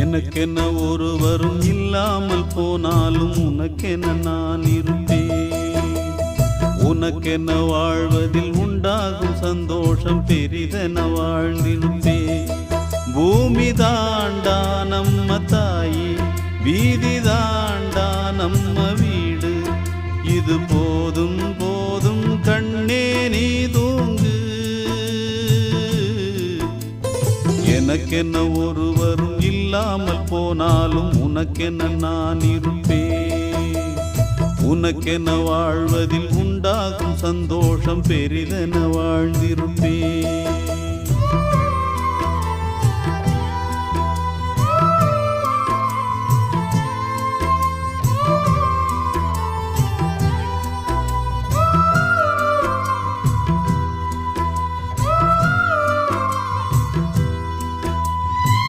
எனக்கென்ன ஒருவரும் இல்லாமல் போனாலும் உனக்கென நான் இருப்பேன். உனக்கென்ன வாழ்வதில் உண்டாகும் சந்தோஷம் பெரிதென வாழ்ந்திருப்பேன். பூமி தாண்டா நம்ம தாயி, வீதி தாண்டா நம்ம வீடு. இது போதும் போதும் கண்ணே நீ தூங்கு. எனக்கென்ன ஒருவரும் இல்லாமல் போனாலும் உனக்கென்ன நான் இருப்பேன். உனக்கென்ன வாழ்வதில் உண்டாகும் சந்தோஷம் பெரிதென வாழ்ந்திருப்பேன்.